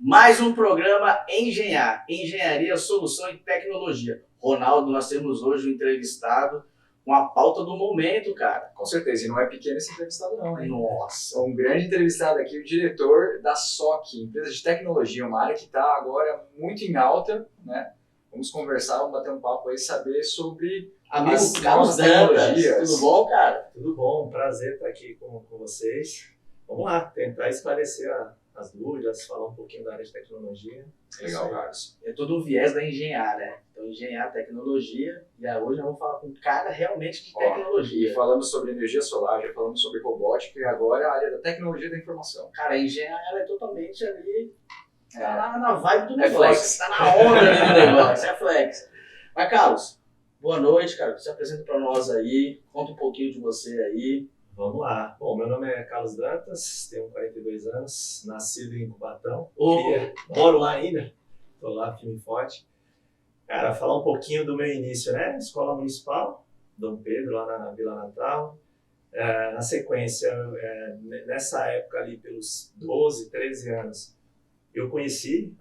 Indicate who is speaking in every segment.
Speaker 1: Mais um programa Engenhar, Engenharia, Solução e Tecnologia. Ronaldo, nós temos hoje um entrevistado com a pauta do momento, cara.
Speaker 2: Com certeza, e não é pequeno esse entrevistado não, hein?
Speaker 1: Nossa.
Speaker 2: Um grande entrevistado aqui, o diretor da SOC, empresa de tecnologia, uma área que está agora muito em alta, né? Vamos conversar, vamos bater um papo aí, saber sobre
Speaker 1: Amigo
Speaker 2: as
Speaker 1: Carlos
Speaker 2: novas
Speaker 1: Dantas,
Speaker 2: tecnologias.
Speaker 1: tudo bom, cara?
Speaker 3: Tudo bom, prazer estar aqui com vocês. Vamos lá, tentar esclarecer as dúvidas, falar um pouquinho da área de tecnologia.
Speaker 2: Legal, Carlos.
Speaker 1: É todo um viés da engenhar, né? Então, engenhar tecnologia, e hoje nós vamos falar com um cara realmente de tecnologia.
Speaker 2: E falamos sobre energia solar, já falamos sobre robótica, e agora a área da tecnologia da informação.
Speaker 1: Cara, a engenhar, ela é totalmente ali, tá na vibe do
Speaker 2: É
Speaker 1: negócio,
Speaker 2: flex.
Speaker 1: tá na onda ali do negócio, é flex. Mas, Carlos, boa noite, cara. Se apresenta para nós aí, conta um pouquinho de você aí.
Speaker 3: Vamos lá. Bom, meu nome é Carlos Dantas, tenho 42 anos, nascido em Cubatão. Moro lá ainda, estou lá firme e forte. Cara, falar um pouquinho do meu início, né? Escola Municipal, Dom Pedro, lá na Vila Natal. Na sequência, nessa época ali, pelos 12, 13 anos, eu conheci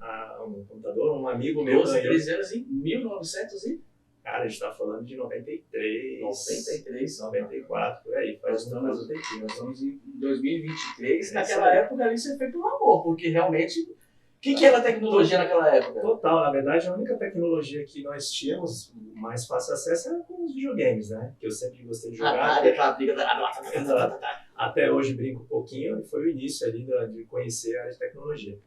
Speaker 3: um computador, um amigo meu
Speaker 1: 12,
Speaker 3: ganhou.
Speaker 1: 13 anos em 1900 e...
Speaker 3: Cara, a gente está falando de 93,
Speaker 1: 93,
Speaker 3: 94, por aí, faz um
Speaker 1: nós
Speaker 3: tempinho.
Speaker 1: estamos em 2023.
Speaker 3: É
Speaker 1: Naquela época ali você foi pelo amor, porque realmente, o que era tecnologia naquela época?
Speaker 3: Total, na verdade a única tecnologia que nós tínhamos mais fácil acesso era com os videogames, né? Que eu sempre gostei de jogar.
Speaker 1: Aquela briga da...
Speaker 3: Exato. Até hoje brinco um pouquinho e foi o início ali de conhecer a área de tecnologia.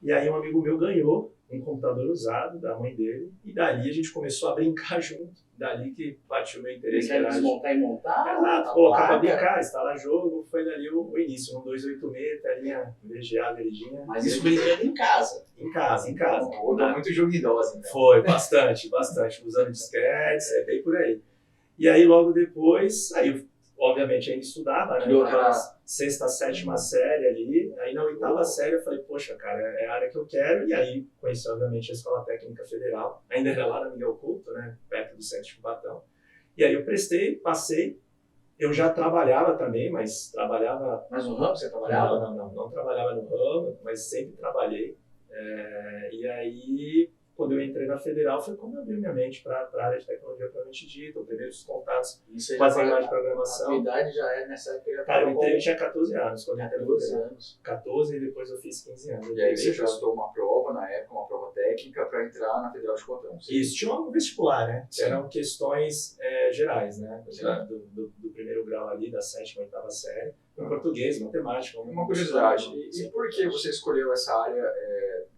Speaker 3: E aí um amigo meu ganhou um computador usado da mãe dele e dali a gente começou a brincar junto. Dali que partiu o meu interesse.
Speaker 1: Quer desmontar e montar?
Speaker 3: Exato, colocar pra brincar, instalar jogo, foi dali o início, um 286, telinha VGA, verdinha.
Speaker 1: Mas isso brincando em casa.
Speaker 3: Em casa.
Speaker 2: Rodou muito jogo em dose, então.
Speaker 3: Foi, bastante, usando disquetes, bem por aí. E aí logo depois, aí obviamente ainda estudava, né? Na sexta, sétima série ali, aí na oitava série eu falei, poxa, cara, é a área que eu quero, e aí conheci obviamente a Escola Técnica Federal, ainda era lá na Miguel Couto, né? Perto do centro de Cubatão. E aí eu prestei, passei, eu já trabalhava também, mas trabalhava...
Speaker 1: Mas no ramo você trabalhava?
Speaker 3: Não trabalhava no ramo, mas sempre trabalhei. E aí, quando eu entrei na Federal, foi quando eu abri minha mente para a área de tecnologia propriamente dita, os primeiros contatos com as linguagens de programação.
Speaker 1: A tua idade já é nessa época?
Speaker 3: Cara, eu entrei, eu tinha 14 anos. Quando
Speaker 1: 14 anos.
Speaker 3: 14 e depois eu fiz 15 anos.
Speaker 2: E aí você prestou uma prova, na época, uma prova técnica para entrar na Federal de Cubatão.
Speaker 3: Isso, tinha um vestibular, né?
Speaker 2: Sim.
Speaker 3: Eram questões gerais, né?
Speaker 2: Sim.
Speaker 3: Do primeiro grau ali, da sétima, oitava série. Em português, matemática.
Speaker 2: Uma curiosidade, e por que você escolheu essa área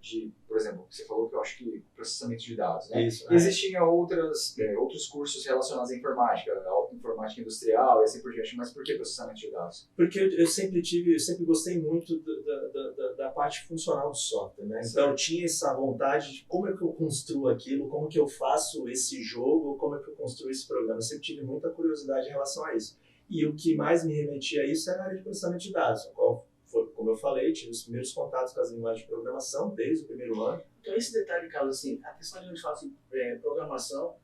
Speaker 2: de, por exemplo, você falou que eu acho que processamento de dados, né?
Speaker 3: Isso,
Speaker 2: Existiam outros cursos relacionados à informática industrial e assim por diante, mas por que processamento de dados?
Speaker 3: Porque eu sempre gostei muito da parte funcional do software, né? Então eu tinha essa vontade de como é que eu construo aquilo, como que eu faço esse jogo, como é que eu construo esse programa. Eu sempre tive muita curiosidade em relação a isso. E o que mais me remetia a isso era a área de processamento de dados, qual foi, como eu falei, tive os primeiros contatos com as linguagens de programação desde o primeiro ano.
Speaker 1: Então esse detalhe, Carlos, assim, a questão de a gente fala assim, programação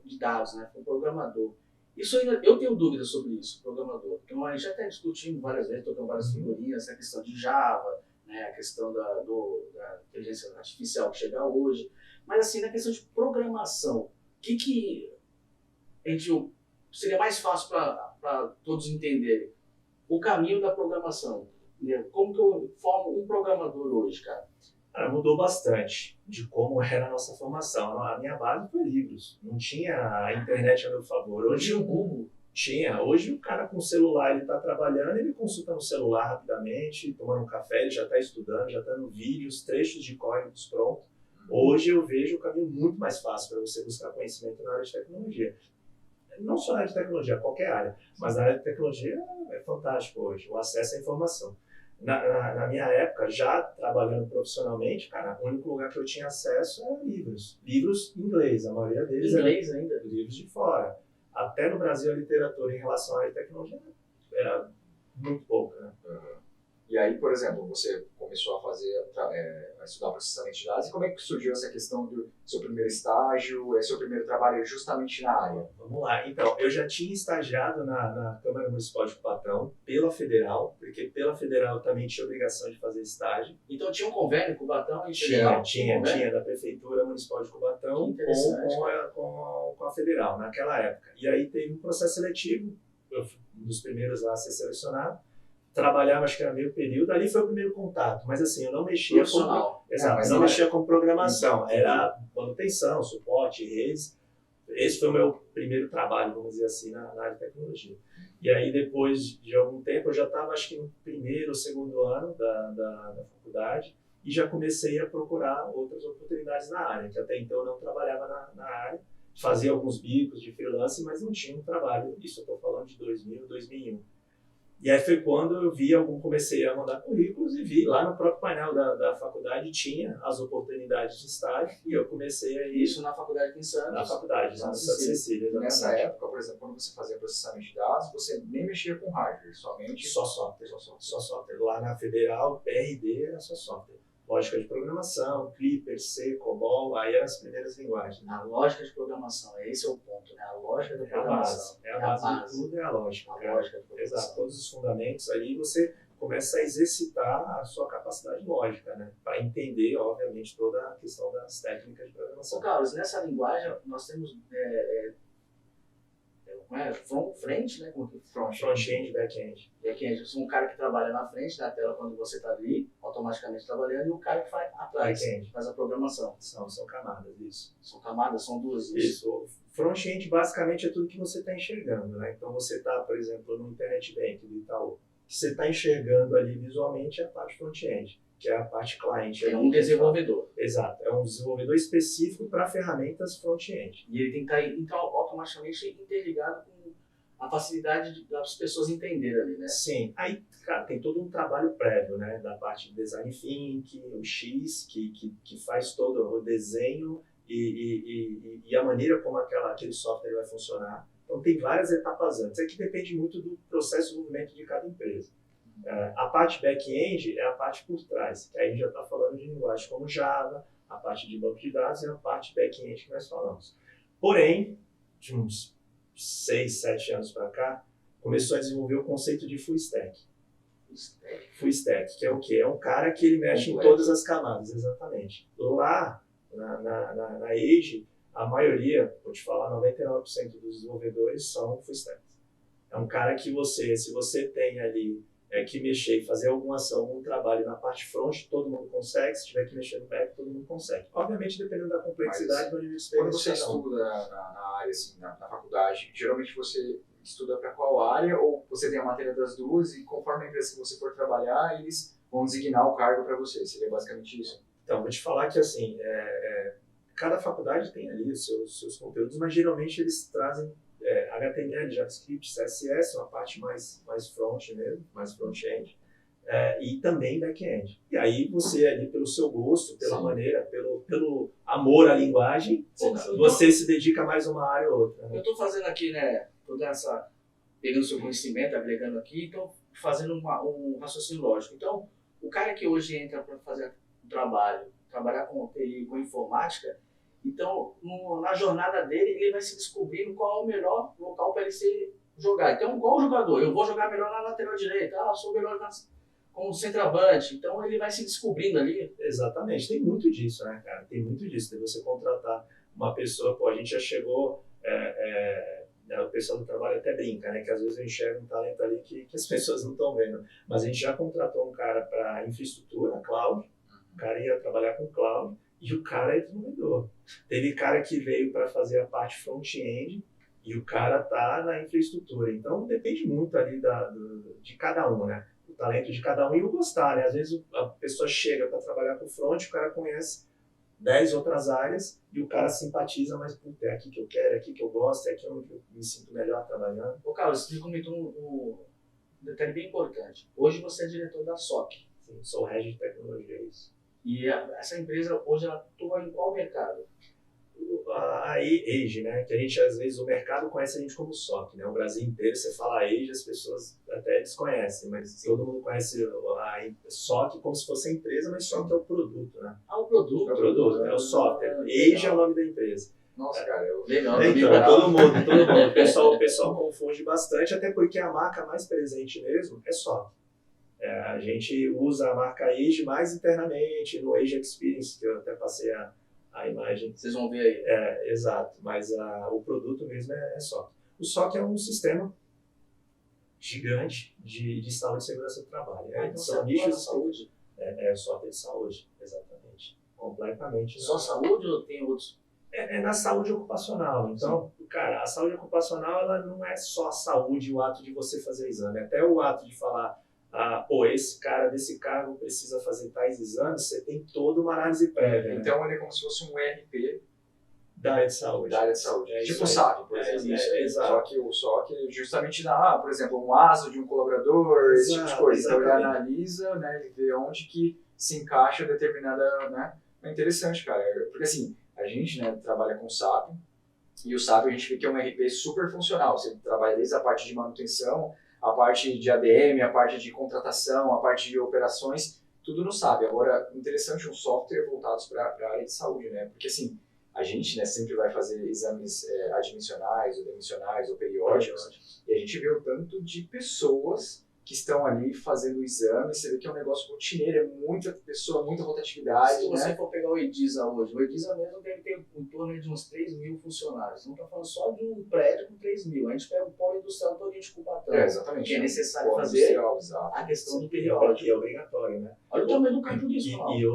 Speaker 1: de dados, né, com programador. Isso ainda, eu tenho dúvidas sobre isso, programador. Então a gente já até discutimos várias vezes, tocando várias figurinhas, a questão de Java, né, a questão da inteligência artificial que chega hoje. Mas assim, na questão de programação, o que a gente... seria mais fácil para todos entenderem o caminho da programação. Entendeu? Como que eu formo um programador hoje, cara?
Speaker 3: Mudou bastante de como era a nossa formação. A minha base foi livros. Não tinha a internet a meu favor. Hoje o Google tinha. Hoje o cara com o celular, ele está trabalhando, ele consulta no celular rapidamente, tomando um café, ele já está estudando, já está no vídeo, os trechos de códigos prontos. Hoje eu vejo o caminho muito mais fácil para você buscar conhecimento na área de tecnologia. Não só na área de tecnologia, qualquer área, mas na área de tecnologia é fantástico hoje, o acesso à informação. Na minha época, já trabalhando profissionalmente, cara, o único lugar que eu tinha acesso era livros. Livros em inglês, a maioria deles
Speaker 1: inglês ainda?
Speaker 3: Livros de fora. Até no Brasil, a literatura em relação à área de tecnologia era muito pouca, né?
Speaker 2: E aí, por exemplo, você começou a estudar processamento de dados, e como é que surgiu essa questão do seu primeiro estágio, seu primeiro trabalho justamente na área?
Speaker 3: Vamos lá. Então, eu já tinha estagiado na Câmara Municipal de Cubatão, pela Federal, porque pela federal eu também tinha obrigação de fazer estágio.
Speaker 1: Então tinha um convênio com o Cubatão e federal?
Speaker 3: Tinha da Prefeitura Municipal de Cubatão com a federal, naquela época. E aí teve um processo seletivo, eu fui um dos primeiros lá a ser selecionado. Trabalhava, acho que era meio período, ali foi o primeiro contato, mas assim, eu não mexia mexia com programação, era manutenção, suporte, redes. Esse foi o meu primeiro trabalho, vamos dizer assim, na área de tecnologia. E aí, depois de algum tempo, eu já estava, acho que no primeiro ou segundo ano da faculdade, e já comecei a procurar outras oportunidades na área, que até então eu não trabalhava na área, fazia alguns bicos de freelance, mas não tinha um trabalho, isso eu estou falando de 2000, 2001. E aí foi quando eu comecei a mandar currículos e vi lá no próprio painel da faculdade tinha as oportunidades de estágio e eu comecei a ir.
Speaker 1: Isso na faculdade aqui em Santos?
Speaker 3: Na faculdade, na Santa Cecília.
Speaker 2: Nessa época, por exemplo, quando você fazia processamento de dados, você nem mexia com hardware, somente...
Speaker 3: Só software. Lá na Federal, PRD era só software. Lógica de programação, Clipper, C, COBOL, aí eram as primeiras linguagens.
Speaker 1: A lógica de programação, esse é o ponto, né? A lógica da programação.
Speaker 3: É a base de tudo, é a lógica.
Speaker 1: A lógica de programação.
Speaker 3: Exato, todos os fundamentos aí você começa a exercitar a sua capacidade lógica, né? Para entender, obviamente, toda a questão das técnicas de programação.
Speaker 1: Ô, Carlos, nessa linguagem nós temos front, né?
Speaker 3: Front-end, back-end.
Speaker 1: Back-end, eu sou um cara que trabalha na frente da tela quando você está ali, automaticamente trabalhando, e o cara que faz atrás, faz a programação.
Speaker 3: São camadas, isso.
Speaker 1: São camadas, são duas.
Speaker 3: Isso. Front-end basicamente é tudo que você está enxergando, né? Então você está, por exemplo, no Internet Bank do Itaú, que você está enxergando ali visualmente é a parte front-end, que é a parte cliente.
Speaker 1: É um desenvolvedor.
Speaker 3: Exato, é um desenvolvedor específico para ferramentas front-end.
Speaker 1: E ele tem que estar então, automaticamente interligado com a facilidade das pessoas entenderem ali, né?
Speaker 3: Sim, aí, cara, tem todo um trabalho prévio, né? Da parte de design thinking, o X, que faz todo o desenho e a maneira como aquele software vai funcionar. Então tem várias etapas antes. Aqui depende muito do processo de desenvolvimento de cada empresa. A parte back-end é a parte por trás, que aí a gente já está falando de linguagem como Java, a parte de banco de dados é a parte back-end que nós falamos. Porém, de uns 6, 7 anos para cá, começou a desenvolver o conceito de full stack. Full stack, que é o quê? É um cara que ele mexe em todas as camadas, exatamente. Lá, na Age, a maioria, vou te falar, 99% dos desenvolvedores são full stack. É um cara que se você tem ali que mexer e fazer alguma ação, algum trabalho na parte front, todo mundo consegue. Se tiver que mexer no back, todo mundo consegue. Obviamente, dependendo da complexidade do nível de experiência.
Speaker 2: Quando você estuda na área, assim, na faculdade, geralmente você estuda para qual área, ou você tem a matéria das duas e conforme a empresa que você for trabalhar, eles vão designar o cargo para você? Seria basicamente isso?
Speaker 3: Então, vou te falar que assim, cada faculdade tem ali os seus conteúdos, mas geralmente eles trazem HTML, JavaScript, CSS, uma parte mais front mesmo, mais front-end, e também back-end. E aí você ali, pelo seu gosto, pela maneira, pelo amor à linguagem, você se dedica mais a uma área ou outra. Né?
Speaker 1: Eu estou fazendo aqui, né, pegando seu conhecimento, agregando aqui, então fazendo um raciocínio lógico. Então, o cara que hoje entra para fazer um trabalhar com TI, com informática, então, na jornada dele, ele vai se descobrindo qual é o melhor local para ele jogar. Então, igual o jogador, eu vou jogar melhor na lateral direita, eu sou melhor como centroavante. Então, ele vai se descobrindo ali.
Speaker 3: Exatamente, tem muito disso, né, cara? Tem muito disso. De você contratar uma pessoa, a gente já chegou, o pessoal do trabalho até brinca, né? Que às vezes eu enxergo um talento ali que as pessoas não estão vendo. Mas a gente já contratou um cara para infraestrutura, cloud, o cara ia trabalhar com cloud, e o cara é desenvolvedor. Teve cara que veio para fazer a parte front-end e o cara tá na infraestrutura. Então depende muito ali de cada um, né? O talento de cada um e o gostar, né? Às vezes a pessoa chega para trabalhar com front, o cara conhece 10 outras áreas e o cara simpatiza, mas é aqui que eu quero, é aqui que eu gosto, é aqui onde eu me sinto melhor trabalhando.
Speaker 1: Ô Carlos, você comentou um detalhe bem importante. Hoje você é diretor da SOC.
Speaker 3: Sim, sou head de tecnologia, é isso.
Speaker 1: E essa empresa, hoje, ela atua em qual mercado?
Speaker 3: A Age, né? Que a gente, às vezes, o mercado conhece a gente como SOC, né? O Brasil inteiro, você fala Age, as pessoas até desconhecem, mas todo mundo conhece a SOC como se fosse a empresa, mas SOC é o produto, né?
Speaker 1: O produto.
Speaker 3: É o produto, é o software. Age é o nome da empresa.
Speaker 2: Nossa, cara,
Speaker 1: legal.
Speaker 3: Então, todo mundo. O pessoal confunde bastante, até porque a marca mais presente mesmo é SOC. A gente usa a marca Age mais internamente, no Age Experience, que eu até passei a imagem.
Speaker 1: Vocês vão ver aí.
Speaker 3: Exato, mas o produto mesmo é SOC. O SOC é um sistema gigante de saúde e segurança do trabalho.
Speaker 1: Então
Speaker 3: São
Speaker 1: nichos
Speaker 3: nichos
Speaker 1: de saúde.
Speaker 3: É software de saúde, exatamente. Completamente.
Speaker 1: Só saúde ou tem outros?
Speaker 3: É na saúde ocupacional. Então, cara, a saúde ocupacional ela não é só a saúde, o ato de você fazer exame. Até o ato de falar, esse cara desse cargo precisa fazer tais exames, você tem toda uma análise prévia.
Speaker 2: Então, ele é como se fosse um ERP
Speaker 3: da área de saúde.
Speaker 2: Da área de saúde.
Speaker 3: É
Speaker 2: tipo o SAP, por exemplo.
Speaker 3: Exato.
Speaker 2: Só que justamente dá, por exemplo, um ASO de um colaborador, esse tipo de coisa. Então, ele analisa, né, ele vê onde que se encaixa determinada, né? É interessante, cara. Porque assim, a gente, né, trabalha com SAP, e o SAP a gente vê que é um ERP super funcional. Você trabalha desde a parte de manutenção, a parte de ADM, a parte de contratação, a parte de operações, tudo no SAP. Agora, interessante um software voltado para a área de saúde, né? Porque assim, a gente, né, sempre vai fazer exames admissionais, ou demissionais, ou periódicos, e a gente vê o tanto de pessoas que estão ali fazendo o exame, você vê que é um negócio rotineiro, é muita pessoa, muita rotatividade.
Speaker 1: Se você
Speaker 2: né?
Speaker 1: for pegar o Edisa hoje, o Edisa mesmo deve ter em torno de uns 3 mil funcionários. Não está falando só de um prédio com 3 mil. A gente pega o polo industrial todo de Cubatão,
Speaker 2: Exatamente.
Speaker 1: que é necessário fazer a questão do periódico.
Speaker 3: Que é obrigatório, né?
Speaker 1: Olha o tamanho do campo disso.
Speaker 3: E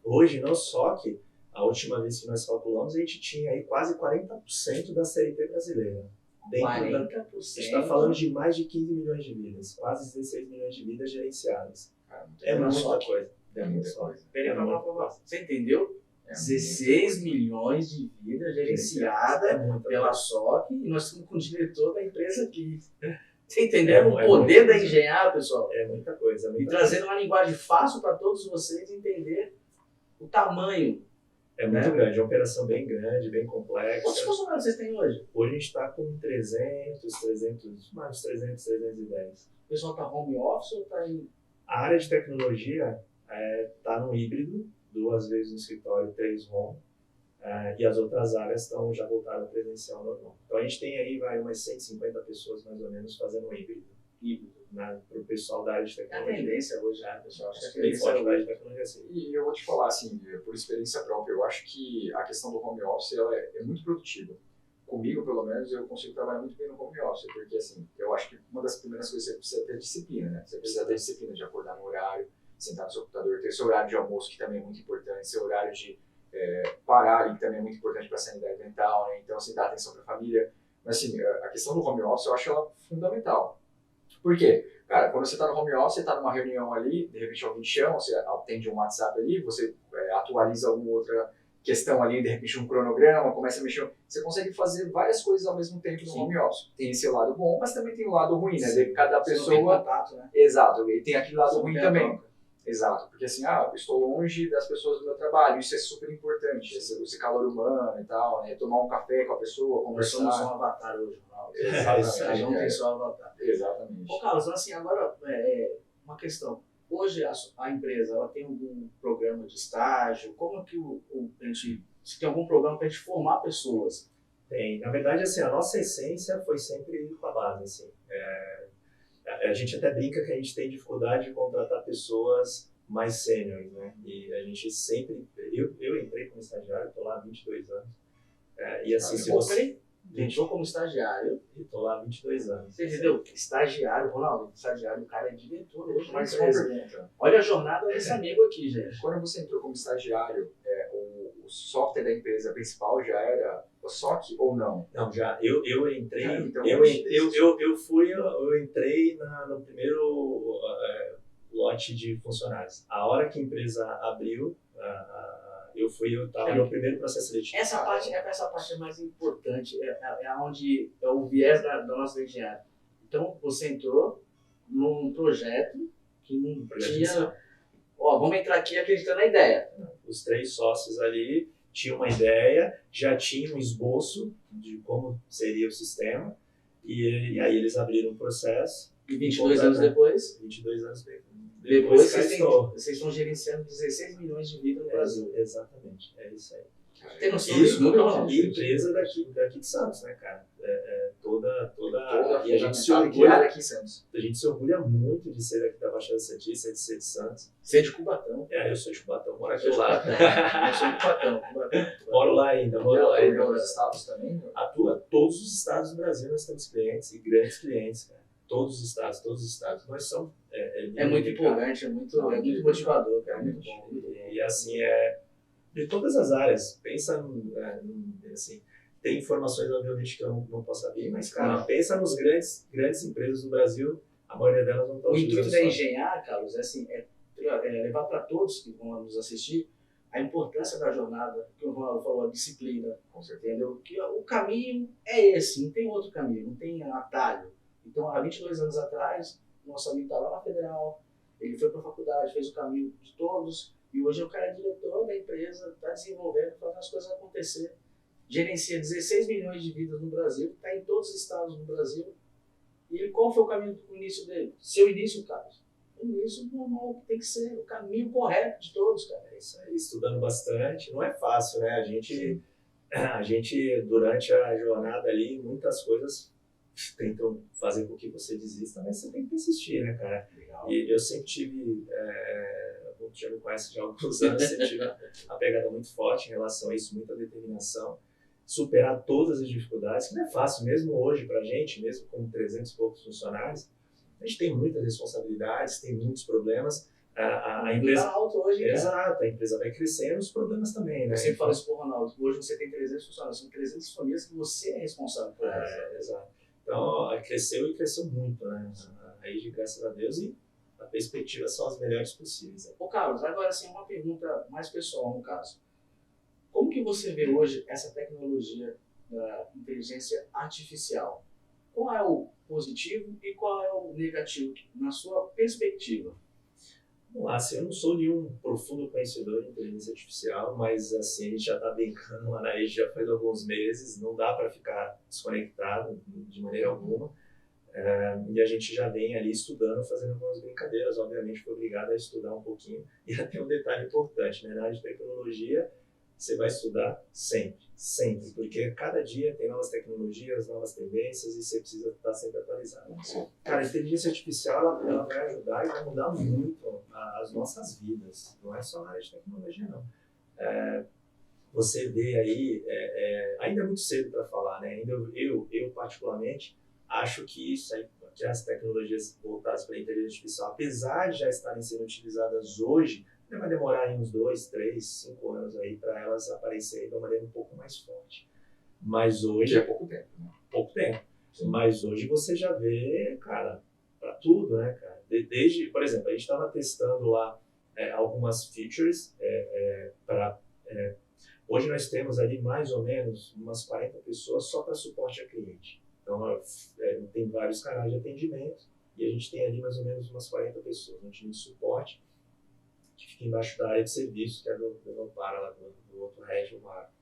Speaker 3: hoje, não só que a última vez que nós calculamos, a gente tinha aí quase 40% da CLT brasileira.
Speaker 1: 40%.
Speaker 3: A gente está falando de mais de 15 milhões de vidas, quase 16 milhões de vidas gerenciadas. É muita coisa.
Speaker 2: É muita coisa.
Speaker 1: Você entendeu? 16 milhões de vidas gerenciadas pela SOC, e nós estamos com o diretor da empresa aqui. Você entendeu? O poder da engenharia, pessoal.
Speaker 3: É muita coisa.
Speaker 1: E trazendo uma linguagem fácil para todos vocês entender o tamanho.
Speaker 3: É muito grande, é uma operação bem grande, bem complexa.
Speaker 1: Quantos funcionários vocês têm hoje?
Speaker 3: Hoje a gente está com 300, mais 300, 310.
Speaker 1: O pessoal está home office ou está em...
Speaker 3: A área de tecnologia está no híbrido, 2 vezes no escritório, 3 home. E as outras áreas já voltaram ao presencial normal. Então a gente tem aí umas 150 pessoas mais ou menos fazendo híbrido. Para o pessoal da área de tecnologia.
Speaker 1: A tendência hoje, pessoal, acho que a
Speaker 3: bem
Speaker 1: tendência
Speaker 3: forte da área de tecnologia, sim.
Speaker 2: E eu vou te falar, assim, por experiência própria, eu acho que a questão do home office ela é muito produtiva. Comigo, pelo menos, eu consigo trabalhar muito bem no home office, porque, assim, eu acho que uma das primeiras coisas que você precisa ter é disciplina, né? Você precisa ter disciplina de acordar no horário, sentar no seu computador, ter seu horário de almoço, que também é muito importante, seu horário de parar ali, que também é muito importante para a sanidade mental, né? Então, assim, dar atenção para a família. Mas, assim, a questão do home office, eu acho ela fundamental. Por quê? Cara, quando você está no home office, você está numa reunião ali, de repente alguém te chama, você atende um WhatsApp ali, você atualiza alguma outra questão ali, de repente um cronograma, começa a mexer. Você consegue fazer várias coisas ao mesmo tempo no home office. Tem esse lado bom, mas também tem o lado ruim, né? De cada pessoa.
Speaker 1: Não tem contato, né?
Speaker 2: Exato, e tem aquele lado ruim também.
Speaker 1: Troca.
Speaker 2: Exato, porque assim, eu estou longe das pessoas do meu trabalho, isso é super importante, esse calor humano e tal, né? Tomar um café com a pessoa, conversar.
Speaker 1: Nós somos um avatar hoje, Ronaldo.
Speaker 2: Exatamente.
Speaker 1: Não tem só avatar.
Speaker 2: Exatamente.
Speaker 1: Ô, Carlos, assim, agora, uma questão. Hoje a empresa, ela tem algum programa de estágio? Como é que a gente, se tem algum programa para a gente formar pessoas?
Speaker 3: Tem. Na verdade, assim, a nossa essência foi sempre com a base, assim. A gente até brinca que a gente tem dificuldade de contratar pessoas mais sêniores, né? E a gente sempre... Eu entrei como estagiário, estou lá há 22 anos. E assim, se você...
Speaker 1: Entrou como estagiário.
Speaker 3: E estou lá há 22 anos.
Speaker 1: Você entendeu? Estagiário, Ronaldo, estagiário, o cara é diretor hoje.
Speaker 2: Mas uma pergunta.
Speaker 1: Olha a jornada desse amigo aqui, gente.
Speaker 2: Quando você entrou como estagiário, o software da empresa principal já era o SOC ou não?
Speaker 3: Não, já. Eu entrei.
Speaker 2: Então,
Speaker 3: eu entrei no primeiro lote de funcionários. A hora que a empresa abriu, eu estava no primeiro processo seletivo.
Speaker 1: Essa parte é mais importante, onde é o viés da nossa engenharia. Então, você entrou num projeto que não tinha... vamos entrar aqui acreditando na ideia.
Speaker 3: Os 3 sócios ali tinham uma ideia, já tinham um esboço de como seria o sistema, e aí eles abriram o processo.
Speaker 1: E 22 anos depois?
Speaker 3: 22 anos
Speaker 1: depois vocês estão gerenciando 16 milhões de vidas no Brasil.
Speaker 3: Exatamente, é isso aí.
Speaker 1: Tem noção disso?
Speaker 3: E empresa daqui de Santos, né, cara? e a gente se
Speaker 2: fundamentada e criada aqui em Santos.
Speaker 3: A gente se orgulha muito de ser aqui da Baixada Santista, de ser de Santos.
Speaker 1: Você é de Cubatão.
Speaker 3: Eu sou de Cubatão, moro aqui
Speaker 1: Eu sou
Speaker 3: lá.
Speaker 1: Eu sou de Cubatão.
Speaker 3: Moro lá ainda, moro lá
Speaker 2: Em
Speaker 3: ainda.
Speaker 2: outros estados também?
Speaker 3: Atua todos os estados do Brasil, nós temos clientes e grandes clientes, cara. Todos os estados. Nós somos...
Speaker 1: É muito empolgante, é muito motivador, cara. É muito bom.
Speaker 3: E assim, de todas as áreas. Pensa, assim, tem informações, obviamente, que eu não posso saber, mas, cara, pensa nos grandes empresas do Brasil, a maioria delas não estão
Speaker 1: O
Speaker 3: utilizando
Speaker 1: intuito da
Speaker 3: só.
Speaker 1: Engenhar, Carlos, é levar para todos que vão nos assistir a importância da jornada, que o Ronaldo falou, a disciplina,
Speaker 2: Com certeza.
Speaker 1: entendeu? Que o caminho é esse, não tem outro caminho, não tem atalho. Então, há 22 anos atrás, nosso amigo está lá na Federal, ele foi para a faculdade, fez o caminho de todos, e hoje o cara é diretor da empresa, está desenvolvendo, fazendo as coisas acontecer. Gerencia 16 milhões de vidas no Brasil, está em todos os estados do Brasil. E qual foi o caminho do início dele? Seu início, Carlos. O início normal que tem que ser, o caminho correto de todos, cara.
Speaker 3: É isso aí, estudando bastante. Não é fácil, né? A gente, durante a jornada ali, muitas coisas tentam fazer com que você desista, mas você tem que persistir, né, cara?
Speaker 1: Legal.
Speaker 3: E eu sempre tive, já me conhece já há alguns anos, sempre tive uma pegada muito forte em relação a isso, muita determinação, superar todas as dificuldades, que não é fácil, mesmo hoje pra gente, mesmo com 300 e poucos funcionários, a gente tem muitas responsabilidades, tem muitos problemas, a empresa...
Speaker 1: Tá alto hoje, cara.
Speaker 3: Exato, a empresa vai crescendo, os problemas também, né?
Speaker 1: Eu sempre falo isso pro Ronaldo, hoje você tem 300 funcionários, são 300 famílias que você é responsável por elas.
Speaker 3: Exato. Então, cresceu e cresceu muito, né? Aí, graças a Deus, e a perspectiva são as melhores possíveis. Né?
Speaker 1: Ô Carlos, agora assim, uma pergunta mais pessoal no caso. Como que você vê hoje essa tecnologia da inteligência artificial? Qual é o positivo e qual é o negativo na sua perspectiva?
Speaker 3: Vamos lá, assim, eu não sou nenhum profundo conhecedor de inteligência artificial, mas assim, a gente já está brincando lá na rede já faz alguns meses, não dá para ficar desconectado de maneira alguma. E a gente já vem ali estudando, fazendo algumas brincadeiras, obviamente foi obrigado a estudar um pouquinho. E tem um detalhe importante, né? Na área de tecnologia, você vai estudar sempre, porque cada dia tem novas tecnologias, novas tendências e você precisa estar sempre atualizado. Cara, a inteligência artificial ela vai ajudar e vai mudar muito as nossas vidas, não é só na área de tecnologia, não. Você vê aí, ainda é muito cedo para falar, né? Ainda eu particularmente acho que isso aí, que as tecnologias voltadas para a inteligência artificial, apesar de já estarem sendo utilizadas hoje, vai demorar aí uns 2, 3, 5 anos aí para elas aparecerem de uma maneira um pouco mais forte. Mas hoje...
Speaker 2: É pouco tempo, né?
Speaker 3: Pouco tempo. Sim. Mas hoje você já vê, cara, para tudo, né, cara? Desde, por exemplo, a gente estava testando lá algumas features hoje nós temos ali mais ou menos umas 40 pessoas só para suporte a cliente. Então, tem vários canais de atendimento e a gente tem ali mais ou menos umas 40 pessoas no time de suporte, que fica embaixo da área de serviço, que é do Para, lá do outro Red, o Marco.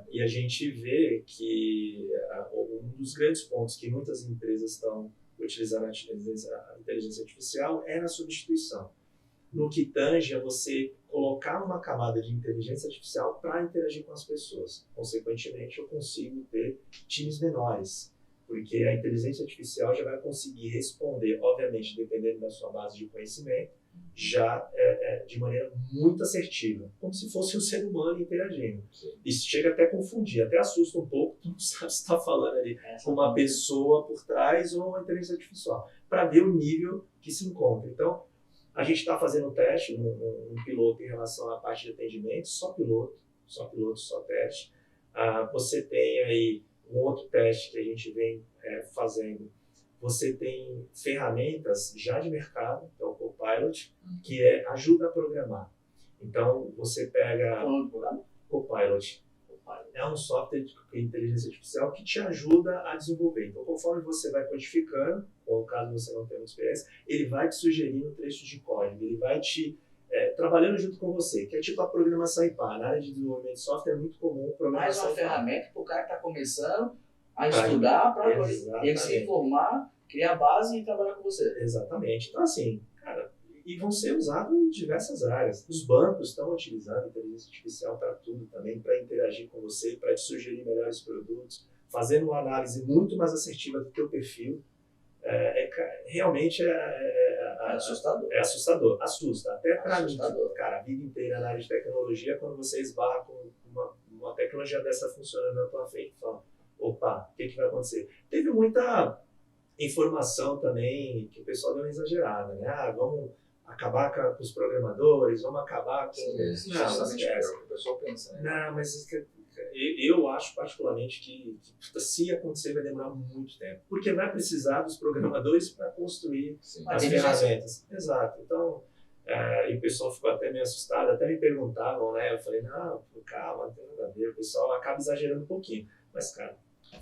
Speaker 3: E a gente vê que um dos grandes pontos que muitas empresas estão utilizando a inteligência artificial é na substituição. No que tange a você colocar uma camada de inteligência artificial para interagir com as pessoas. Consequentemente, eu consigo ter times menores, porque a inteligência artificial já vai conseguir responder, obviamente, dependendo da sua base de conhecimento, já de maneira muito assertiva, como se fosse um ser humano interagindo. Isso chega até a confundir, até assusta um pouco, tu não sabe se está falando ali com uma pessoa por trás ou uma inteligência artificial, para ver o nível que se encontra. Então, a gente está fazendo um teste, um piloto em relação à parte de atendimento, só teste. Você tem aí um outro teste que a gente vem fazendo. Você tem ferramentas já de mercado, que é o Copilot, que ajuda a programar. Então, você pega Copilot. É um software de inteligência artificial que te ajuda a desenvolver. Então, conforme você vai codificando, ou caso você não tenha experiência, ele vai te sugerindo trechos de código, ele vai te trabalhando junto com você, que é tipo a programação IPA. Na área de desenvolvimento de software é muito comum programação.
Speaker 1: Mais uma ferramenta para o cara que está começando a estudar, para ele se informar, criar base e trabalhar com você.
Speaker 3: Exatamente. Então, assim, cara, e vão ser usados em diversas áreas. Os bancos estão utilizando a inteligência artificial para tudo também, para interagir com você, para te sugerir melhores produtos. fazendo uma análise muito mais assertiva do teu perfil, realmente
Speaker 1: assustador.
Speaker 3: é assustador. Assusta. Até para mim,
Speaker 1: Assustador.
Speaker 3: cara, a vida inteira na área de tecnologia, quando você esbarra com uma tecnologia dessa funcionando na tua frente, fala, opa, o que vai acontecer? Teve muita informação também que o pessoal deu uma exagerada, né? Vamos acabar com os programadores, vamos acabar com...
Speaker 2: Sim,
Speaker 3: não,
Speaker 2: justamente é
Speaker 3: esquece.
Speaker 2: o que o pessoal pensa, né?
Speaker 3: Não, mas eu acho particularmente que se acontecer vai demorar muito tempo, porque vai precisar dos programadores para construir
Speaker 2: Sim.
Speaker 3: as ferramentas. Exato. Então, e o pessoal ficou até meio assustado, até me perguntavam, né? Eu falei, não, calma, não tem nada a ver. O pessoal acaba exagerando um pouquinho. Mas, cara...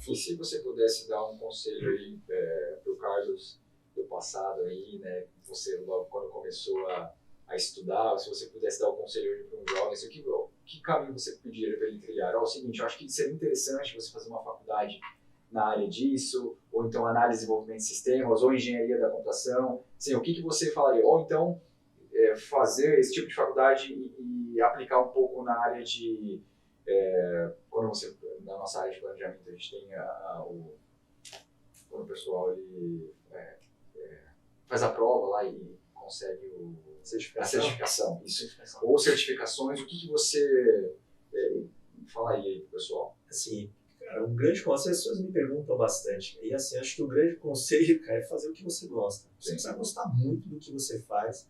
Speaker 2: E se você pudesse dar um conselho aí para o Carlos do passado aí, né? Você logo quando começou a estudar, se você pudesse dar um conselho hoje para um jovem, que caminho você pediria para ele trilhar? É o seguinte, eu acho que seria interessante você fazer uma faculdade na área disso, ou então análise e desenvolvimento de sistemas, ou engenharia da computação. Assim, o que você falaria? Ou então fazer esse tipo de faculdade e aplicar um pouco na área de... quando você, na nossa área de planejamento, a gente tem quando o pessoal ele, faz a prova lá e consegue a certificação. Isso. Ou certificações, o que você falaria aí pro pessoal?
Speaker 3: Assim, cara, um grande conselho, as pessoas me perguntam bastante. E assim, acho que o grande conselho, cara, é fazer o que você gosta. Você precisa gostar muito do que você faz.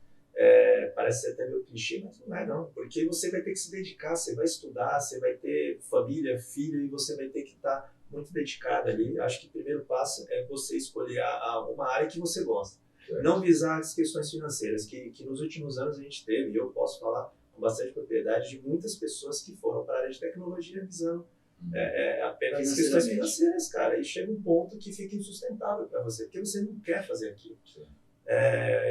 Speaker 3: Parece ser até meio clichê, mas não é não. Porque você vai ter que se dedicar, você vai estudar, você vai ter família, filho, e você vai ter que estar muito dedicado ali. Acho que o primeiro passo é você escolher uma área que você gosta. Não visar as questões financeiras, que nos últimos anos a gente teve, e eu posso falar com bastante propriedade, de muitas pessoas que foram para a área de tecnologia visando apenas as questões financeiras, cara. E chega um ponto que fica insustentável para você, porque você não quer fazer aquilo.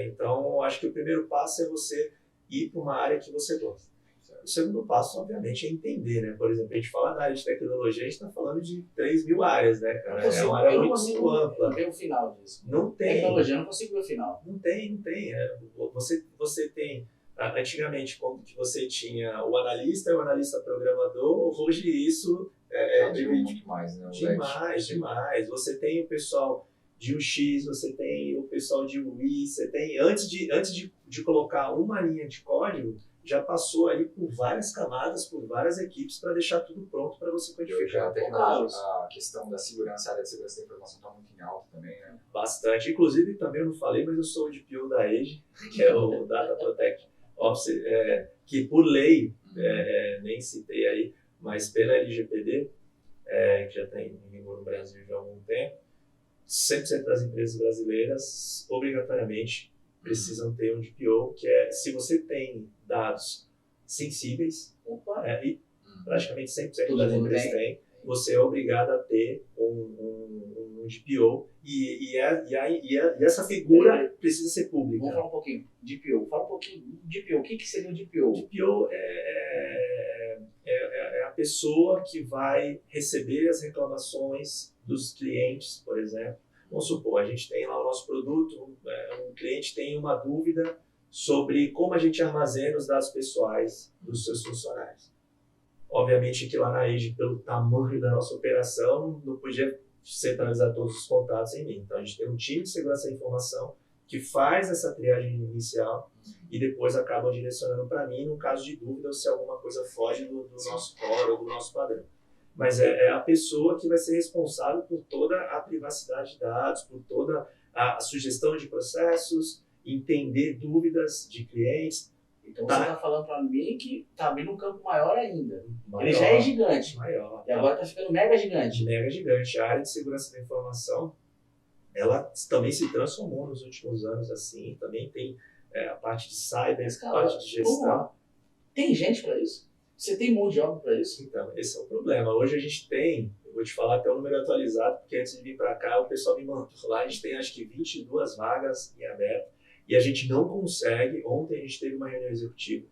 Speaker 3: Então, acho que o primeiro passo é você ir para uma área que você gosta. O segundo passo, obviamente, é entender, né? Por exemplo, a gente fala da área de tecnologia, a gente está falando de 3.000 áreas, né, cara? É uma área muito ampla.
Speaker 1: Ver o final disso.
Speaker 3: Não tem.
Speaker 1: Tecnologia, eu não consigo ver o final.
Speaker 3: Não tem. Você tem, antigamente, como que você tinha o analista programador, hoje isso
Speaker 2: divide muito mais, né?
Speaker 3: Demais. Você tem o pessoal de UX, você tem o pessoal de UI, você tem, antes de colocar uma linha de código, já passou ali por várias camadas, por várias equipes para deixar tudo pronto para você codificar.
Speaker 2: A questão da segurança, a área de segurança da informação está muito em alta também, né?
Speaker 3: Bastante. Inclusive, também eu não falei, mas eu sou o DPO da Age, que é o Data Protection Officer, que por lei, nem citei aí, mas pela LGPD, que já está em vigor no Brasil já há algum tempo, 100% das empresas brasileiras, obrigatoriamente, precisam ter um DPO, que se você tem dados sensíveis, e praticamente 100% das empresas têm, você é obrigado a ter um DPO, e essa figura precisa ser pública.
Speaker 1: Vamos falar um pouquinho de DPO. Fala um pouquinho de DPO. O que seria o DPO?
Speaker 3: DPO é a pessoa que vai receber as reclamações dos clientes, por exemplo. Vamos supor, a gente tem lá o nosso produto, um cliente tem uma dúvida sobre como a gente armazena os dados pessoais dos seus funcionários. Obviamente que lá na Age, pelo tamanho da nossa operação, não podia centralizar todos os contatos em mim. Então a gente tem um time de segurança da informação que faz essa triagem inicial e depois acaba direcionando para mim no caso de dúvida ou se alguma coisa foge do nosso core ou do nosso padrão. Mas é a pessoa que vai ser responsável por toda a privacidade de dados, por toda a sugestão de processos, entender dúvidas de clientes.
Speaker 1: Então você está falando para mim que está abrindo um campo maior ainda.
Speaker 3: Maior,
Speaker 1: ele já é gigante.
Speaker 3: Maior.
Speaker 1: E agora está ficando mega gigante.
Speaker 3: Mega gigante. A área de segurança da informação, ela também se transformou nos últimos anos, assim. Também tem a parte de cyber, a parte de gestão.
Speaker 1: Tem gente para isso? Você tem mão de obra para isso?
Speaker 3: Então, esse é o problema. Hoje a gente tem, eu vou te falar até o número atualizado, porque antes de vir para cá o pessoal me mandou lá, a gente tem acho que 22 vagas em aberto e a gente não consegue. Ontem a gente teve uma reunião executiva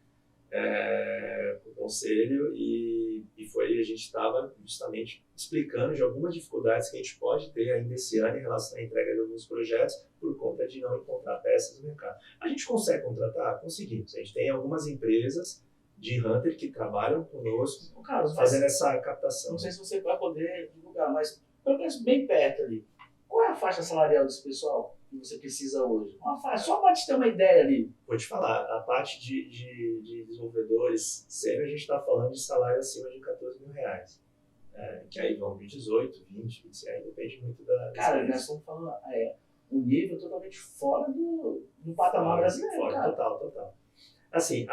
Speaker 3: com o conselho e a gente estava justamente explicando de algumas dificuldades que a gente pode ter ainda esse ano em relação à entrega de alguns projetos por conta de não encontrar peças no mercado. A gente consegue contratar? Conseguimos. A gente tem algumas empresas de hunter que trabalham conosco,
Speaker 1: Ô, Carlos,
Speaker 3: fazendo essa captação.
Speaker 1: não sei se você vai poder divulgar, mas pelo menos bem perto ali. Qual é a faixa salarial desse pessoal que você precisa hoje? Uma faixa, só para te ter uma ideia ali.
Speaker 3: Vou te falar, a parte de desenvolvedores sênior, a gente está falando de salário acima de R$14.000. Que aí vão de 18, 20, 20, aí depende muito da...
Speaker 1: Cara, nós estamos falando um nível totalmente fora do patamar brasileiro,
Speaker 3: fora,
Speaker 1: cara.
Speaker 3: total. Assim,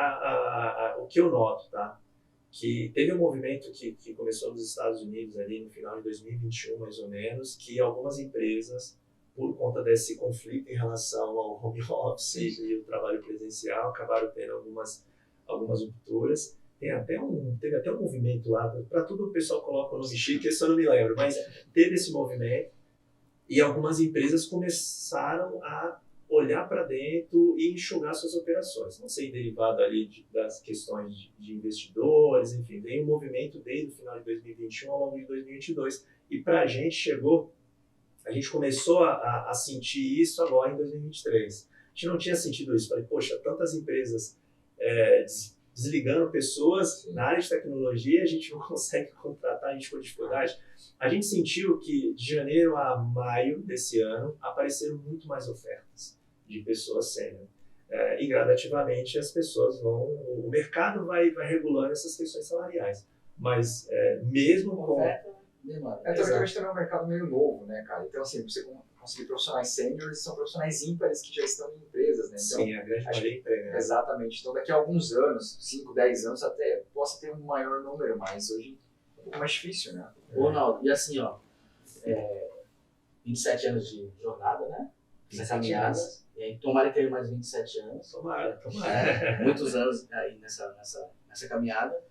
Speaker 3: o que eu noto, tá? Que teve um movimento que começou nos Estados Unidos ali no final de 2021, mais ou menos, que algumas empresas, por conta desse conflito em relação ao home office e o trabalho presencial, acabaram tendo algumas rupturas. Teve até um movimento lá, para tudo o pessoal coloca o nome chique, esse eu não me lembro, mas teve esse movimento e algumas empresas começaram a olhar para dentro e enxugar suas operações. Não sei, derivado ali das questões de investidores, enfim, veio um movimento desde o final de 2021 ao longo de 2022 e para a gente começou a sentir isso agora em 2023. A gente não tinha sentido isso. Falei, poxa, tantas empresas desligando pessoas na área de tecnologia, a gente não consegue contratar, a gente com dificuldade. A gente sentiu que de janeiro a maio desse ano apareceram muito mais ofertas de pessoas sênior. E gradativamente as pessoas o mercado vai regulando essas questões salariais. Mas mesmo com...
Speaker 2: Teoricamente também é um mercado meio novo, né, cara? Então, assim, você conseguir profissionais sêniores são profissionais ímpares que já estão em empresas, né? Então,
Speaker 3: sim, a grande maioria emprega.
Speaker 2: Exatamente. Então, daqui a alguns anos, 5, 10 anos, até possa ter um maior número, mas hoje é um pouco mais difícil, né?
Speaker 1: Ronaldo, e assim, 27 anos de jornada, né? Essa caminhada. E aí, tomara que tenha mais 27 anos.
Speaker 3: Tomara.
Speaker 1: Muitos anos aí nessa caminhada.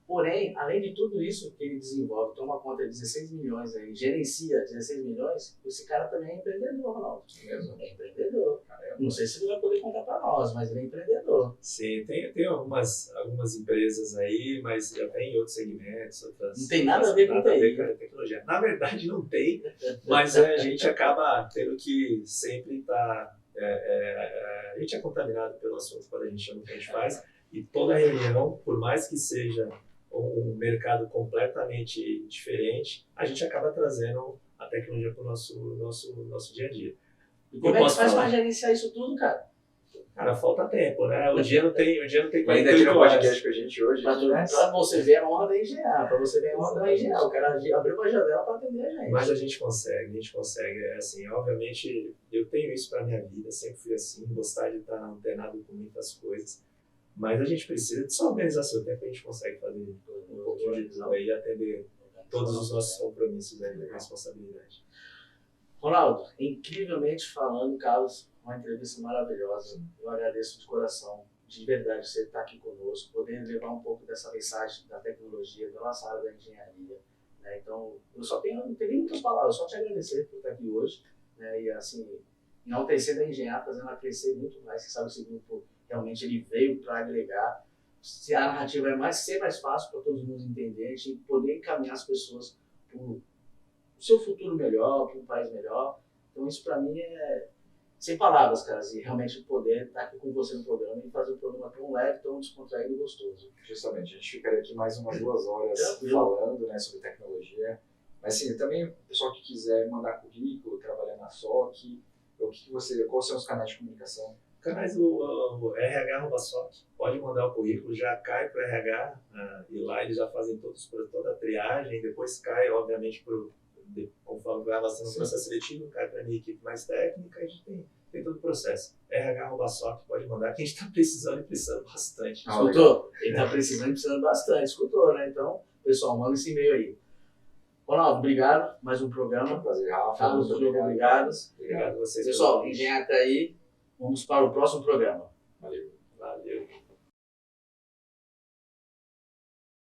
Speaker 1: Porém, além de tudo isso que ele desenvolve, toma conta de 16 milhões, aí, gerencia 16 milhões, esse cara também é empreendedor, Ronaldo. É empreendedor. Não sei se ele vai poder contar para nós, mas ele é empreendedor.
Speaker 3: Sim, tem algumas empresas aí, mas já tem outros segmentos.
Speaker 1: Não tem nada a ver com
Speaker 3: a tecnologia. Na verdade, não tem, mas a gente acaba tendo que sempre estar... a gente é contaminado pelo assunto quando a gente chama o que a gente faz, e toda reunião, por mais que seja um mercado completamente diferente, a gente acaba trazendo a tecnologia para o nosso dia a dia.
Speaker 1: E como é que faz para gerenciar isso tudo, cara?
Speaker 3: Cara, falta tempo, né? O dia não tem
Speaker 2: ainda tira o podcast com a gente hoje.
Speaker 1: Pra você ver a honra da engenharia, o cara abriu uma janela para atender a gente.
Speaker 3: Mas a gente consegue. Assim, obviamente, eu tenho isso para minha vida, sempre fui assim, gostar de estar antenado com muitas coisas. Mas a gente precisa de só organizar seu tempo, a gente consegue fazer um pouquinho de tudo aí e atender todos os nossos compromissos aí, da responsabilidade.
Speaker 1: Ronaldo, incrivelmente falando, Carlos, uma entrevista maravilhosa. Eu agradeço de coração, de verdade, você estar aqui conosco, poder levar um pouco dessa mensagem da tecnologia, da nossa área da engenharia. Né? Então, eu não tenho nem muitas palavras, só te agradecer por estar aqui hoje. Né? E assim, enaltecendo a engenharia, fazendo ela crescer muito mais. Você sabe, esse grupo realmente ele veio para agregar. Se a narrativa ser mais fácil para todo mundo entender, a gente poder encaminhar as pessoas para o seu futuro melhor, para um país melhor. Então, isso para mim é sem palavras, cara, e realmente poder estar aqui com você no programa e fazer um programa tão leve, tão descontraído e gostoso.
Speaker 2: Justamente, a gente ficaria aqui mais umas 2 horas falando, né, sobre tecnologia. Mas sim, também o pessoal que quiser mandar currículo, trabalhar na SOC, quais são os canais de comunicação?
Speaker 3: Canais do RH@SOC, pode mandar o currículo, já cai para o RH, e lá eles já fazem toda a triagem, depois cai, obviamente, conforme vai avançando no processo seletivo, cai para a minha equipe mais técnica, a gente tem todo o processo. RH@SOC, pode mandar, que a gente está precisando bastante.
Speaker 1: Escutou? Ele está precisando bastante, escutou, né? Então, pessoal, manda esse e-mail aí. Ronaldo, obrigado, mais um programa.
Speaker 2: Prazer, Rafa.
Speaker 1: Carlos, obrigado.
Speaker 3: Obrigado a vocês.
Speaker 1: Pessoal, engenharia tá aí. Vamos para o próximo programa.
Speaker 2: Valeu.